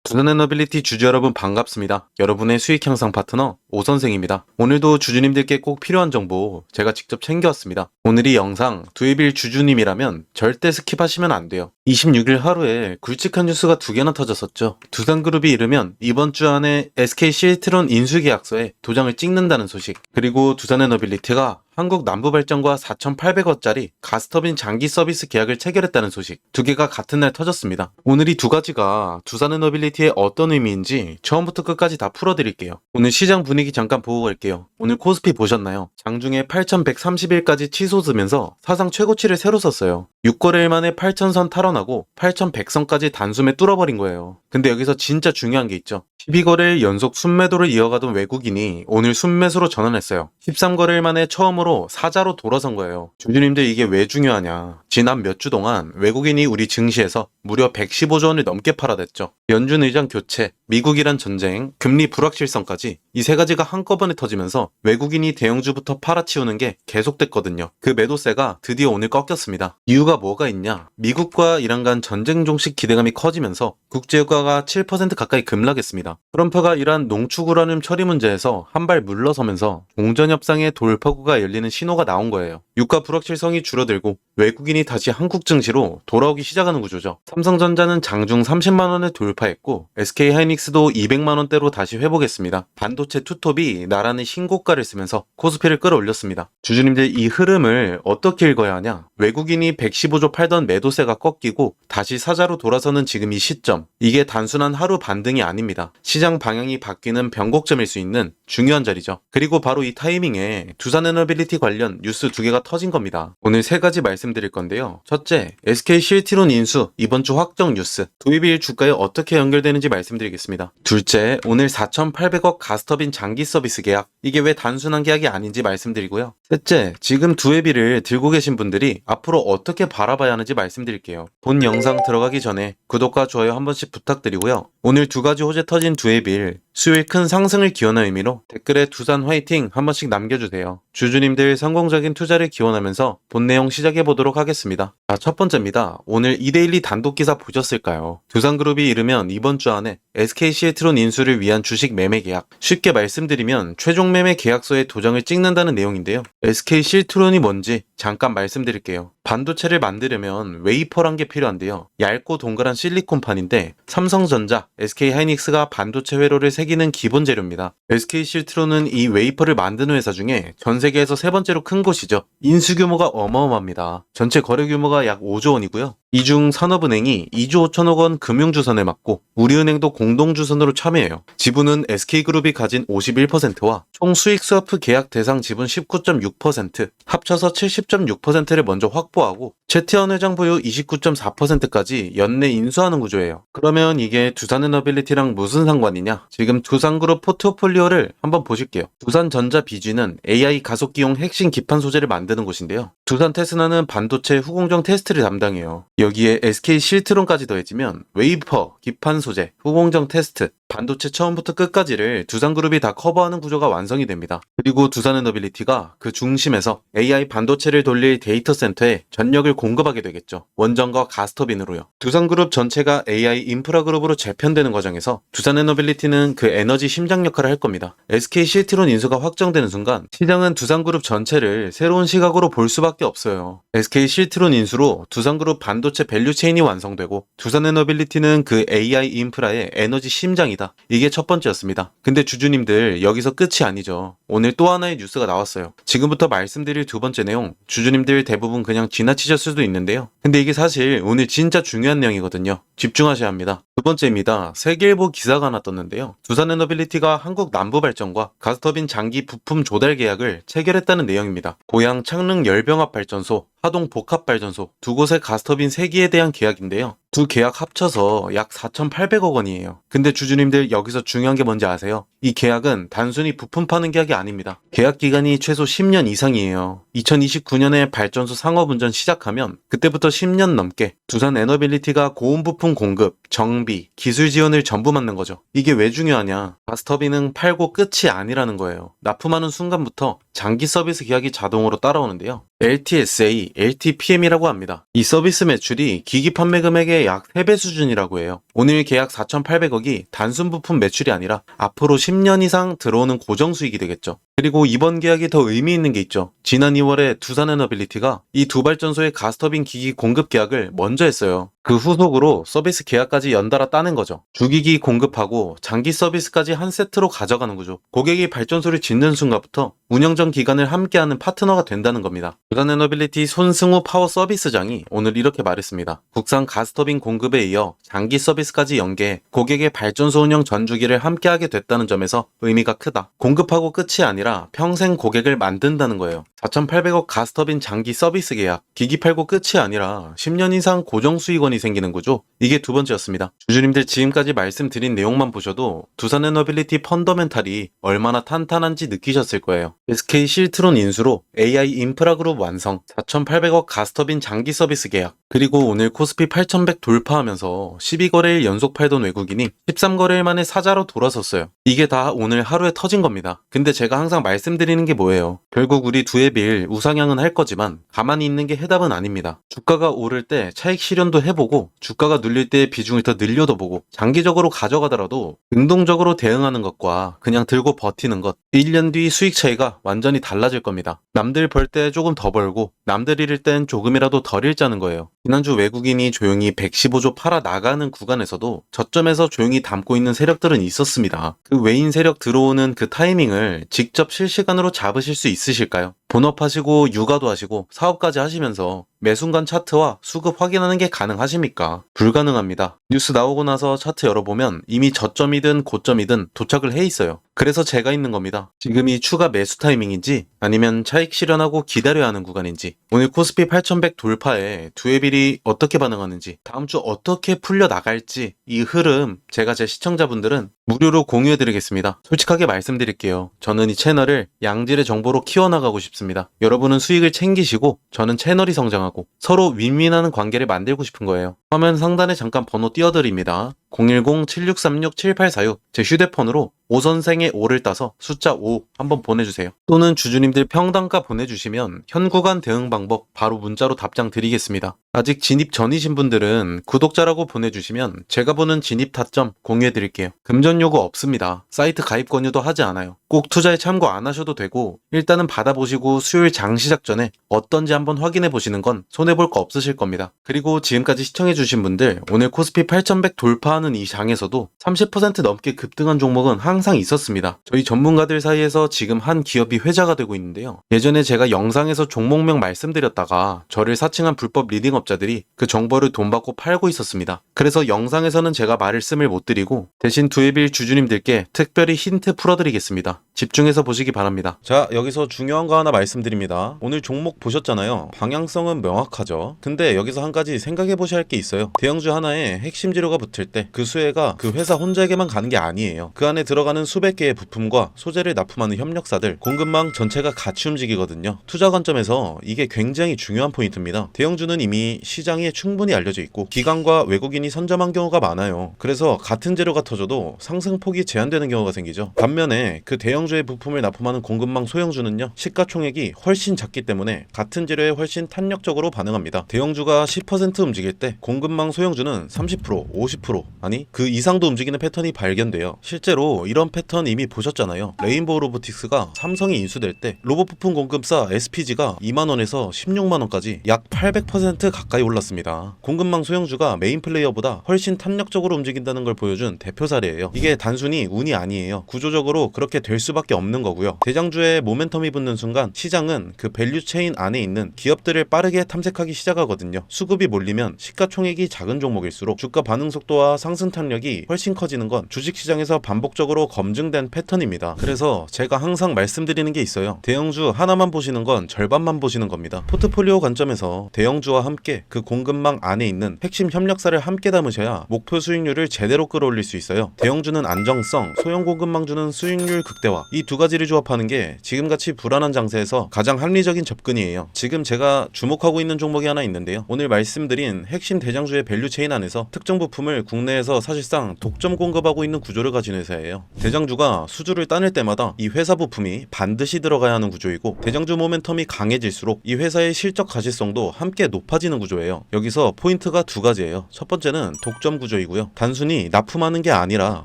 두산에너빌리티 주주 여러분 반갑습니다. 여러분의 수익 향상 파트너 오선생입니다. 오늘도 주주님들께 꼭 필요한 정보 제가 직접 챙겨왔습니다. 오늘 이 영상 두해빌 주주님이라면 절대 스킵하시면 안 돼요. 26일 하루에 굵직한 뉴스가 두 개나 터졌었죠. 두산그룹이 이르면 이번 주 안에 SK 시애틀온 인수계약서에 도장을 찍는다는 소식, 그리고 두산에너빌리티가 한국 남부발전과 4,800억짜리 가스터빈 장기 서비스 계약을 체결했다는 소식, 두 개가 같은 날 터졌습니다. 오늘 이 두 가지가 두산에너빌리티의 어떤 의미인지 처음부터 끝까지 다 풀어드릴게요. 오늘 시장 분위기 잠깐 보고 갈게요. 오늘 코스피 보셨나요? 장중에 8,130일까지 치솟으면서 사상 최고치를 새로 썼어요. 6거래일 만에 8,000선 탈환하고 8,100선까지 단숨에 뚫어버린 거예요. 근데 여기서 진짜 중요한 게 있죠. 12거래일 연속 순매도를 이어가던 외국인이 오늘 순매수로 전환했어요. 13거래일 만에 처음으로 사자로 돌아선 거예요. 주주님들, 이게 왜 중요하냐? 지난 몇 주 동안 외국인이 우리 증시에서 무려 115조 원을 넘게 팔아댔죠. 연준 의장 교체, 미국이란 전쟁, 금리 불확실성까지 이 세 가지가 한꺼번에 터지면서 외국인이 대형주부터 팔아치우는 게 계속됐거든요. 그 매도세가 드디어 오늘 꺾였습니다. 이유가 뭐가 있냐? 미국과 이란 간 전쟁 종식 기대감이 커지면서 국제유가가 7% 가까이 급락했습니다. 트럼프가 이란 농축 우라늄 처리 문제에서 한 발 물러서면서 공전협상의 돌파구가 열리는 신호가 나온 거예요. 유가 불확실성이 줄어들고 외국인이 다시 한국 증시로 돌아오기 시작하는 구조죠. 삼성전자는 장중 30만 원을 돌파했고 SK하이닉스도 200만 원대로 다시 회복했습니다. 반도체 투톱이 나란히 신고가를 쓰면서 코스피를 끌어올렸습니다. 주주님들, 이 흐름을 어떻게 읽어야 하냐? 외국인이 115조 팔던 매도세가 꺾이고 다시 사자로 돌아서는 지금 이 시점, 이게 단순한 하루 반등이 아닙니다. 시장 방향이 바뀌는 변곡점일 수 있는 중요한 자리죠. 그리고 바로 이 타이밍에 두산에너빌리티 관련 뉴스 두 개가 터진 겁니다. 오늘 세 가지 말씀드릴 건데요. 첫째, SK 시애틀온 인수 이번 주 확정 뉴스, 두해빌 주가에 어떻게 연결되는지 말씀드리겠습니다. 둘째, 오늘 4,800억 가스터빈 장기 서비스 계약, 이게 왜 단순한 계약이 아닌지 말씀드리고요. 셋째, 지금 두해빌을 들고 계신 분들이 앞으로 어떻게 바라봐야 하는지 말씀드릴게요. 본 영상 들어가기 전에 구독과 좋아요 한 번씩 부탁드리고요. 오늘 두 가지 호재 터진 두해빌, 수요일 큰 상승을 기원한 의미로 댓글에 두산 화이팅 한 번씩 남겨주세요. 주주님들 성공적인 투자를 기원하면서 본 내용 시작해 보도록 하겠습니다. 첫 번째입니다. 오늘 이데일리 단독 기사 보셨을까요? 두산그룹이 이르면 이번 주 안에 SK 시애틀온 인수를 위한 주식 매매 계약, 쉽게 말씀드리면 최종 매매 계약서에 도장을 찍는다는 내용인데요. SK 시애틀온이 뭔지 잠깐 말씀드릴게요. 반도체를 만들려면 웨이퍼란 게 필요한데요. 얇고 동그란 실리콘판인데 삼성전자, SK하이닉스가 반도체 회로를 새기는 기본 재료입니다. SK 시애틀온은 이 웨이퍼를 만드는 회사 중에 전 세계에서 세 번째로 큰 곳이죠. 인수 규모가 어마어마합니다. 전체 거래 규모가 약 5조 원이고요. 이 중 산업은행이 2조 5천억 원 금융주선을 맡고 우리은행도 공동주선으로 참여해요. 지분은 SK그룹이 가진 51%와 총 수익 스와프 계약 대상 지분 19.6%, 합쳐서 70.6%를 먼저 확보하고 최태원 회장 보유 29.4%까지 연내 인수하는 구조예요. 그러면 이게 두산에너빌리티랑 무슨 상관이냐? 지금 두산그룹 포트폴리오를 한번 보실게요. 두산전자 BG는 AI 가속기용 핵심 기판 소재를 만드는 곳인데요. 두산테스나는 반도체 후공정 테스트를 담당해요. 여기에 SK 시애틀온까지 더해지면 웨이퍼, 기판 소재, 후공정 테스트, 반도체 처음부터 끝까지를 두산그룹이 다 커버하는 구조가 완성이 됩니다. 그리고 두산에너빌리티가 그 중심에서 AI 반도체를 돌릴 데이터 센터에 전력을 공급하게 되겠죠. 원전과 가스터빈으로요. 두산그룹 전체가 AI 인프라 그룹으로 재편되는 과정에서 두산에너빌리티는 그 에너지 심장 역할을 할 겁니다. SK 시애틀온 인수가 확정되는 순간 시장은 두산그룹 전체를 새로운 시각으로 볼 수밖에 없어요. SK 시애틀온 인수로 두산그룹 반도체 밸류체인이 완성되고 두산에너빌리티는 그 AI 인프라의 에너지 심장이다. 이게 첫 번째였습니다. 근데 주주님들, 여기서 끝이 아니죠. 오늘 또 하나의 뉴스가 나왔어요. 지금부터 말씀드릴 두 번째 내용, 주주님들 대부분 그냥 지나치셨을 수도 있는데요. 근데 이게 사실 오늘 진짜 중요한 내용이거든요. 집중하셔야 합니다. 두 번째입니다. 세계일보 기사가 하나 떴는데요. 두산에너빌리티가 한국 남부발전과 가스터빈 장기 부품 조달 계약을 체결했다는 내용입니다. 고양 창릉 열병합 발전소, 하동 복합발전소 두 곳의 가스터빈 3기에 대한 계약인데요. 두 계약 합쳐서 약 4,800억 원이에요. 근데 주주님들, 여기서 중요한 게 뭔지 아세요? 이 계약은 단순히 부품 파는 계약이 아닙니다. 계약 기간이 최소 10년 이상이에요. 2029년에 발전소 상업운전 시작하면 그때부터 10년 넘게 두산에너빌리티가 고온 부품 공급, 정비, 기술 지원을 전부 맡는 거죠. 이게 왜 중요하냐? 가스터빈은 팔고 끝이 아니라는 거예요. 납품하는 순간부터 장기 서비스 계약이 자동으로 따라오는데요. LTSA, LTPM이라고 합니다. 이 서비스 매출이 기기 판매 금액의 약 3배 수준이라고 해요. 오늘 계약 4,800억이 단순 부품 매출이 아니라 앞으로 10년 이상 들어오는 고정 수익이 되겠죠. 그리고 이번 계약이 더 의미 있는 게 있죠. 지난 2월에 두산에너빌리티가 이 두 발전소의 가스터빈 기기 공급 계약을 먼저 했어요. 그 후속으로 서비스 계약까지 연달아 따는 거죠. 주기기 공급하고 장기 서비스까지 한 세트로 가져가는 거죠. 고객이 발전소를 짓는 순간부터 운영 전 기간을 함께하는 파트너가 된다는 겁니다. 두산에너빌리티 손승우 파워 서비스장이 오늘 이렇게 말했습니다. 국산 가스터빈 공급에 이어 장기 서비스까지 연계해 고객의 발전소 운영 전 주기를 함께하게 됐다는 점에서 의미가 크다. 공급하고 끝이 아니라 평생 고객을 만든다는 거예요. 4,800억 가스터빈 장기 서비스 계약, 기기 팔고 끝이 아니라 10년 이상 고정 수익원이 생기는 거죠. 이게 두 번째였습니다. 주주님들 지금까지 말씀드린 내용만 보셔도 두산에너빌리티 펀더멘탈이 얼마나 탄탄한지 느끼셨을 거예요. SK 실트론 인수로 AI 인프라 그룹 완성, 4,800억 가스터빈 장기 서비스 계약, 그리고 오늘 코스피 8,100 돌파하면서 12거래일 연속 팔던 외국인이 13거래일 만에 사자로 돌아섰어요. 이게 다 오늘 하루에 터진 겁니다. 근데 제가 항상 말씀드리는 게 뭐예요? 결국 우리 두에빌 우상향은 할 거지만 가만히 있는 게 해답은 아닙니다. 주가가 오를 때 차익 실현도 해보고 주가가 눌릴 때 비중을 더 늘려도 보고 장기적으로 가져가더라도 능동적으로 대응하는 것과 그냥 들고 버티는 것 1년 뒤 수익 차이가 완전히 달라질 겁니다. 남들 벌 때 조금 더 벌고 남들 잃을 땐 조금이라도 덜 잃자는 거예요. 지난주 외국인이 조용히 115조 팔아 나가는 구간에서도 저점에서 조용히 담고 있는 세력들은 있었습니다. 그 외인 세력 들어오는 그 타이밍을 직접 실시간으로 잡으실 수 있으실까요? 본업하시고 육아도 하시고 사업까지 하시면서 매 순간 차트와 수급 확인하는 게 가능하십니까? 불가능합니다. 뉴스 나오고 나서 차트 열어보면 이미 저점이든 고점이든 도착을 해 있어요. 그래서 제가 있는 겁니다. 지금이 추가 매수 타이밍인지 아니면 차익 실현하고 기다려야 하는 구간인지 오늘 코스피 8,100 돌파에 두에빌이 어떻게 반응하는지 다음 주 어떻게 풀려 나갈지 이 흐름 제가 제 시청자분들은 무료로 공유해드리겠습니다. 솔직하게 말씀드릴게요. 저는 이 채널을 양질의 정보로 키워나가고 싶습니다. 여러분은 수익을 챙기시고 저는 채널이 성장하고 서로 윈윈하는 관계를 만들고 싶은 거예요. 화면 상단에 잠깐 번호 띄워드립니다. 010-7636-7846 제 휴대폰으로 오선생의 5를 따서 숫자 5 한번 보내주세요. 또는 주주님들 평단가 보내주시면 현 구간 대응 방법 바로 문자로 답장 드리겠습니다. 아직 진입 전이신 분들은 구독자라고 보내주시면 제가 보는 진입 타점 공유해드릴게요. 금전 요구 없습니다. 사이트 가입 권유도 하지 않아요. 꼭 투자에 참고 안 하셔도 되고 일단은 받아보시고 수요일 장 시작 전에 어떤지 한번 확인해 보시는 건 손해볼 거 없으실 겁니다. 그리고 지금까지 시청해주신 분들 오늘 코스피 8,100 돌파하는 이 장에서도 30% 넘게 급등한 종목은 항상 있었습니다. 저희 전문가들 사이에서 지금 한 기업이 회자가 되고 있는데요. 예전에 제가 영상에서 종목명 말씀드렸다가 저를 사칭한 불법 리딩업자들이 그 정보를 돈 받고 팔고 있었습니다. 그래서 영상에서는 제가 말씀을 못 드리고 대신 두에빌 주주님들께 특별히 힌트 풀어드리겠습니다. 집중해서 보시기 바랍니다. 자, 여기서 중요한 거 하나 말씀드립니다. 오늘 종목 보셨잖아요. 방향성은 명확하죠. 근데 여기서 한 가지 생각해 보셔야 할 게 있어요. 대형주 하나에 핵심 재료가 붙을 때 그 수혜가 그 회사 혼자에게만 가는 게 아니에요. 그 안에 들어가는 수백 개의 부품과 소재를 납품하는 협력사들, 공급망 전체가 같이 움직이거든요. 투자 관점에서 이게 굉장히 중요한 포인트입니다. 대형주는 이미 시장에 충분히 알려져 있고 기관과 외국인이 선점한 경우가 많아요. 그래서 같은 재료가 터져도 상승폭이 제한되는 경우가 생기죠. 반면에 그 대형주의 부품을 납품하는 공급망 소형주는요, 시가총액이 훨씬 작기 때문에 같은 재료에 훨씬 탄력적으로 반응합니다. 대형주가 10% 움직일 때 공급망 소형주는 30%, 50% 아니 그 이상도 움직이는 패턴이 발견돼요. 실제로 이런 패턴 이미 보셨잖아요. 레인보우 로보틱스가 삼성이 인수될 때 로봇 부품 공급사 SPG가 2만원에서 16만원까지 약 800% 가까이 올랐습니다. 공급망 소형주가 메인 플레이어보다 훨씬 탄력적으로 움직인다는 걸 보여준 대표 사례예요. 이게 단순히 운이 아니에요. 구조적으로 그렇게 될 수밖에 없는 거고요. 대장주에 모멘텀이 붙는 순간 시장은 그 밸류 체인 안에 있는 기업들을 빠르게 탐색하기 시작하거든요. 수급이 몰리면 시가총액이 작은 종목일수록 주가 반응 속도와 상승 탄력이 훨씬 커지는 건 주식시장에서 반복적으로 검증된 패턴입니다. 그래서 제가 항상 말씀드리는 게 있어요. 대형주 하나만 보시는 건 절반만 보시는 겁니다. 포트폴리오 관점에서 대형주와 함께 함께 그 공급망 안에 있는 핵심 협력사를 함께 담으셔야 목표 수익률을 제대로 끌어올릴 수 있어요. 대형주는 안정성, 소형 공급망주는 수익률 극대화, 이 두 가지를 조합하는 게 지금같이 불안한 장세에서 가장 합리적인 접근이에요. 지금 제가 주목하고 있는 종목이 하나 있는데요. 오늘 말씀드린 핵심 대장주의 밸류체인 안에서 특정 부품을 국내에서 사실상 독점 공급하고 있는 구조를 가진 회사예요. 대장주가 수주를 따낼 때마다 이 회사 부품이 반드시 들어가야 하는 구조이고, 대장주 모멘텀이 강해질수록 이 회사의 실적 가시성도 함께 높아지는 구조예요. 여기서 포인트가 두 가지예요. 첫 번째는 독점 구조이고요. 단순히 납품하는 게 아니라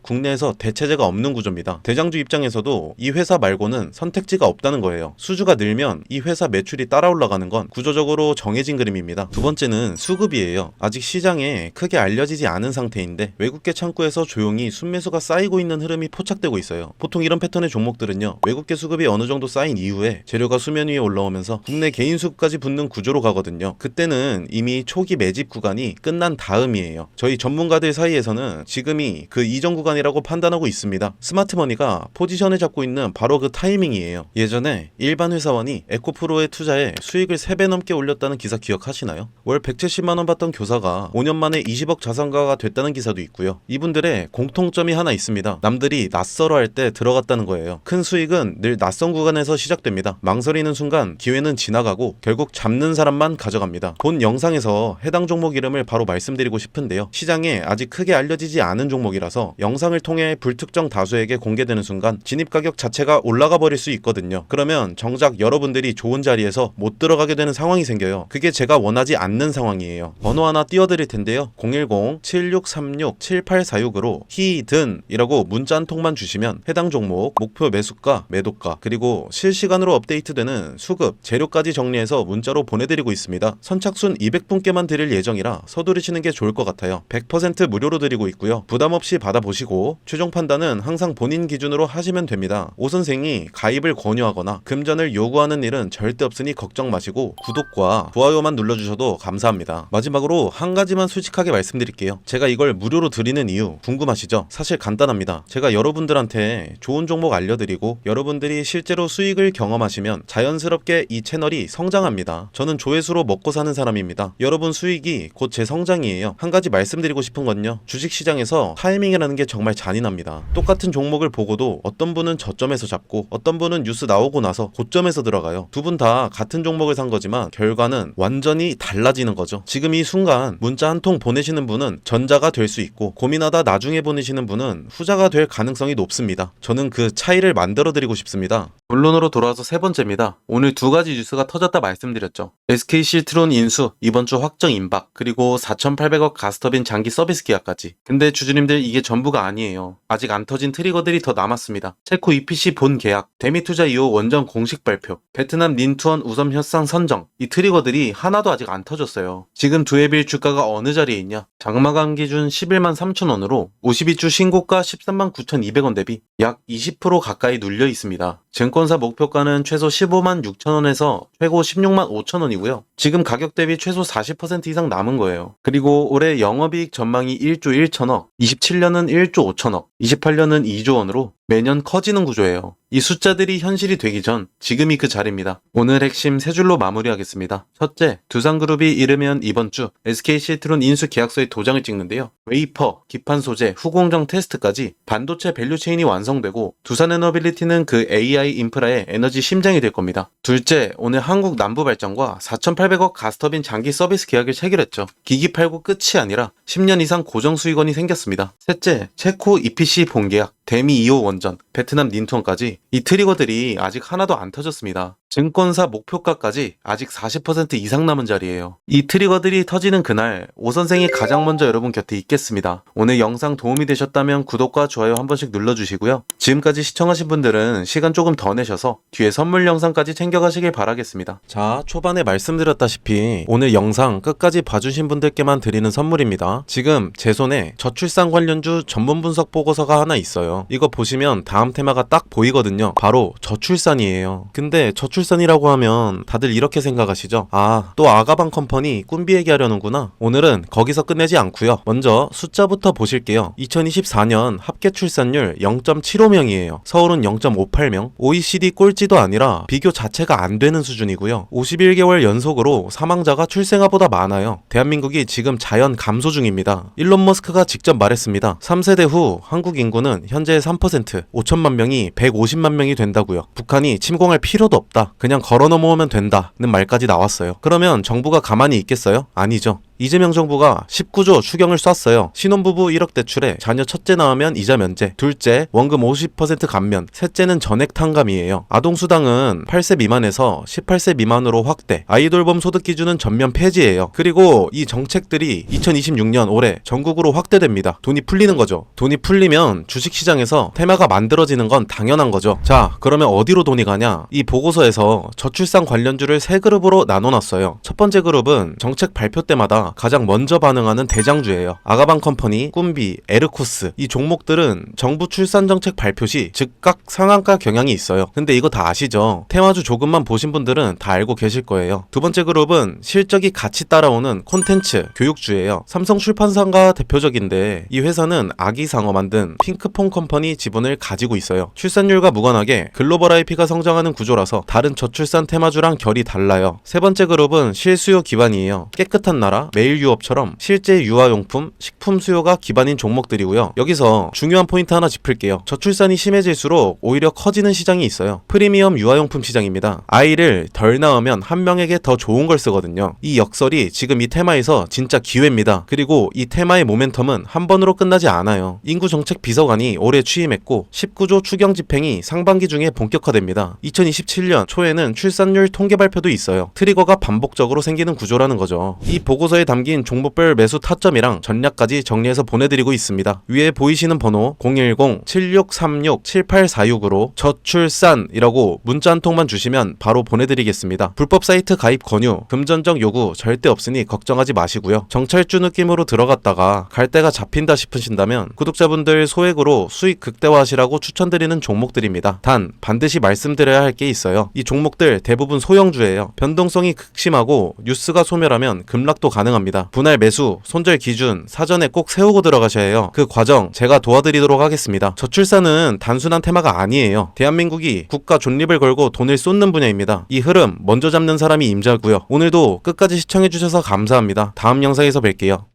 국내에서 대체제가 없는 구조입니다. 대장주 입장에서도 이 회사 말고는 선택지가 없다는 거예요. 수주가 늘면 이 회사 매출이 따라 올라가는 건 구조적으로 정해진 그림입니다. 두 번째는 수급이에요. 아직 시장에 크게 알려지지 않은 상태인데 외국계 창구에서 조용히 순매수가 쌓이고 있는 흐름이 포착되고 있어요. 보통 이런 패턴의 종목들은요, 외국계 수급이 어느 정도 쌓인 이후에 재료가 수면 위에 올라오면서 국내 개인 수급까지 붙는 구조로 가거든요. 그때는 이미 초기 매집 구간이 끝난 다음이에요. 저희 전문가들 사이에서는 지금이 그 이전 구간이라고 판단하고 있습니다. 스마트머니가 포지션을 잡고 있는 바로 그 타이밍이에요. 예전에 일반 회사원이 에코프로에 투자해 수익을 3배 넘게 올렸다는 기사 기억하시나요? 월 170만원 받던 교사가 5년 만에 20억 자산가가 됐다는 기사도 있고요. 이분들의 공통점이 하나 있습니다. 남들이 낯설어 할 때 들어갔다는 거예요. 큰 수익은 늘 낯선 구간에서 시작됩니다. 망설이는 순간 기회는 지나가고 결국 잡는 사람만 가져갑니다. 본 영상에서 해당 종목 이름을 바로 말씀드리고 싶은데요. 시장에 아직 크게 알려지지 않은 종목이라서 영상을 통해 불특정 다수에게 공개되는 순간 진입 가격 자체가 올라가 버릴 수 있거든요. 그러면 정작 여러분들이 좋은 자리에서 못 들어가게 되는 상황이 생겨요. 그게 제가 원하지 않는 상황이에요. 번호 하나 띄워드릴 텐데요. 010-7636-7846으로 히든이라고 문자 한 통만 주시면 해당 종목 목표 매수가, 매도가, 그리고 실시간으로 업데이트되는 수급, 재료까지 정리해서 문자로 보내드리고 있습니다. 선착순 200분께만 드릴 예정이라 서두르시는 게 좋을 것 같아요. 100% 무료로 드리고 있고요. 부담 없이 받아보시고 최종 판단은 항상 본인 기준으로 하시면 됩니다. 오 선생이 가입을 권유하거나 금전을 요구하는 일은 절대 없으니 걱정 마시고 구독과 좋아요만 눌러주셔도 감사합니다. 마지막으로 한 가지만 솔직하게 말씀드릴게요. 제가 이걸 무료로 드리는 이유 궁금하시죠? 사실 간단합니다. 제가 여러분들한테 좋은 종목 알려드리고 여러분들이 실제로 수익을 경험하시면 자연스럽게 이 채널이 성장합니다. 저는 조회수로 먹고 사는 사람입니다. 여러분 수익이 곧 제 성장이에요. 한 가지 말씀드리고 싶은 건요, 주식시장에서 타이밍이라는 게 정말 잔인합니다. 똑같은 종목을 보고도 어떤 분은 저점에서 잡고 어떤 분은 뉴스 나오고 나서 고점에서 들어가요. 두 분 다 같은 종목을 산 거지만 결과는 완전히 달라지는 거죠. 지금 이 순간 문자 한 통 보내시는 분은 전자가 될 수 있고 고민하다 나중에 보내시는 분은 후자가 될 가능성이 높습니다. 저는 그 차이를 만들어 드리고 싶습니다. 본론으로 돌아와서 세 번째입니다. 오늘 두 가지 뉴스가 터졌다 말씀드렸죠. SK실트론 인수, 이번 주 확정 임박, 그리고 4,800억 가스터빈 장기 서비스 계약까지. 근데 주주님들, 이게 전부가 아니에요. 아직 안 터진 트리거들이 더 남았습니다. 체코 EPC 본 계약, 대미투자 2호 원전 공식 발표, 베트남 닌투원 우선 협상 선정, 이 트리거들이 하나도 아직 안 터졌어요. 지금 두에빌 주가가 어느 자리에 있냐? 장마감 기준 11만 3천원으로 52주 신고가 13만 9,200원 대비 약 20% 가까이 눌려 있습니다. 증권사 목표가는 최소 15만 6천원에서 최고 16만 5천원이고요. 지금 가격 대비 최소 40% 이상 남은 거예요. 그리고 올해 영업이익 전망이 1조 1천억, 27년은 1조 5천억, 28년은 2조 원으로 매년 커지는 구조예요. 이 숫자들이 현실이 되기 전 지금이 그 자리입니다. 오늘 핵심 세 줄로 마무리하겠습니다. 첫째, 두산그룹이 이르면 이번 주 SK실트론 인수 계약서에 도장을 찍는데요. 웨이퍼, 기판 소재, 후공정 테스트까지 반도체 밸류체인이 완성되고 두산에너빌리티는 그 AI 인프라의 에너지 심장이 될 겁니다. 둘째, 오늘 한국 남부발전과 4,800억 가스터빈 장기 서비스 계약을 체결했죠. 기기 팔고 끝이 아니라 10년 이상 고정 수익원이 생겼습니다. 셋째, 체코 EPC 본계약, 대미 2호 원전, 베트남 닌투원까지 이 트리거들이 아직 하나도 안 터졌습니다. 증권사 목표가까지 아직 40% 이상 남은 자리예요. 이 트리거들이 터지는 그날 오 선생이 가장 먼저 여러분 곁에 있겠습니다. 오늘 영상 도움이 되셨다면 구독과 좋아요 한 번씩 눌러주시고요. 지금까지 시청하신 분들은 시간 조금 더 내셔서 뒤에 선물 영상까지 챙겨가시길 바라겠습니다. 자, 초반에 말씀드렸다시피 오늘 영상 끝까지 봐주신 분들께만 드리는 선물입니다. 지금 제 손에 저출산 관련주 전문 분석 보고서가 하나 있어요. 있어요. 이거 보시면 다음 테마가 딱 보이거든요. 바로 저출산이에요. 근데 저출산이라고 하면 다들 이렇게 생각하시죠? 아, 또 아가방 컴퍼니 꾼비 얘기하려는구나. 오늘은 거기서 끝내지 않고요. 먼저 숫자부터 보실게요. 2024년 합계 출산율 0.75명이에요. 서울은 0.58명. OECD 꼴찌도 아니라 비교 자체가 안 되는 수준이고요. 51개월 연속으로 사망자가 출생아보다 많아요. 대한민국이 지금 자연 감소 중입니다. 일론 머스크가 직접 말했습니다. 3세대 후 한국 인구는 현재 3%, 5천만 명이 150만 명이 된다고요. 북한이 침공할 필요도 없다. 그냥 걸어 넘어오면 된다는 말까지 나왔어요. 그러면 정부가 가만히 있겠어요? 아니죠. 이재명 정부가 19조 추경을 쐈어요. 신혼부부 1억 대출에 자녀 첫째 낳으면 이자 면제, 둘째 원금 50% 감면, 셋째는 전액 탕감이에요. 아동수당은 8세 미만에서 18세 미만으로 확대, 아이돌봄 소득 기준은 전면 폐지예요. 그리고 이 정책들이 2026년 올해 전국으로 확대됩니다. 돈이 풀리는 거죠. 돈이 풀리면 주식시장에서 테마가 만들어지는 건 당연한 거죠. 자, 그러면 어디로 돈이 가냐? 이 보고서에서 저출산 관련주를 세 그룹으로 나눠놨어요. 첫 번째 그룹은 정책 발표 때마다 가장 먼저 반응하는 대장주예요. 아가방 컴퍼니, 꾼비, 에르코스 이 종목들은 정부 출산 정책 발표 시 즉각 상한가 경향이 있어요. 근데 이거 다 아시죠? 테마주 조금만 보신 분들은 다 알고 계실 거예요. 두 번째 그룹은 실적이 같이 따라오는 콘텐츠, 교육주예요. 삼성 출판사가 대표적인데 이 회사는 아기상어 만든 핑크퐁 컴퍼니 지분을 가지고 있어요. 출산율과 무관하게 글로벌 IP가 성장하는 구조라서 다른 저출산 테마주랑 결이 달라요. 세 번째 그룹은 실수요 기반이에요. 깨끗한 나라, 매일 유업처럼 실제 유아용품, 식품 수요가 기반인 종목들이고요. 여기서 중요한 포인트 하나 짚을게요. 저출산이 심해질수록 오히려 커지는 시장이 있어요. 프리미엄 유아용품 시장입니다. 아이를 덜 낳으면 한 명에게 더 좋은 걸 쓰거든요. 이 역설이 지금 이 테마에서 진짜 기회입니다. 그리고 이 테마의 모멘텀은 한 번으로 끝나지 않아요. 인구정책 비서관이 올해 취임했고 19조 추경 집행이 상반기 중에 본격화됩니다. 2027년 초에는 출산율 통계 발표도 있어요. 트리거가 반복적으로 생기는 구조라는 거죠. 이 보고서에 담긴 종목별 매수 타점이랑 전략까지 정리해서 보내드리고 있습니다. 위에 보이시는 번호 010-7636-7846으로 저출산이라고 문자 한 통만 주시면 바로 보내드리겠습니다. 불법 사이트 가입 권유, 금전적 요구 절대 없으니 걱정하지 마시고요. 정찰주 느낌으로 들어갔다가 갈 데가 잡힌다 싶으신다면 구독자분들 소액으로 수익 극대화하시라고 추천드리는 종목들입니다. 단 반드시 말씀드려야 할 게 있어요. 이 종목들 대부분 소형주예요. 변동성이 극심하고 뉴스가 소멸하면 급락도 가능합니다. 분할 매수, 손절 기준 사전에 꼭 세우고 들어가셔야 해요. 그 과정 제가 도와드리도록 하겠습니다. 저출산은 단순한 테마가 아니에요. 대한민국이 국가 존립을 걸고 돈을 쏟는 분야입니다. 이 흐름 먼저 잡는 사람이 임자고요. 오늘도 끝까지 시청해주셔서 감사합니다. 다음 영상에서 뵐게요.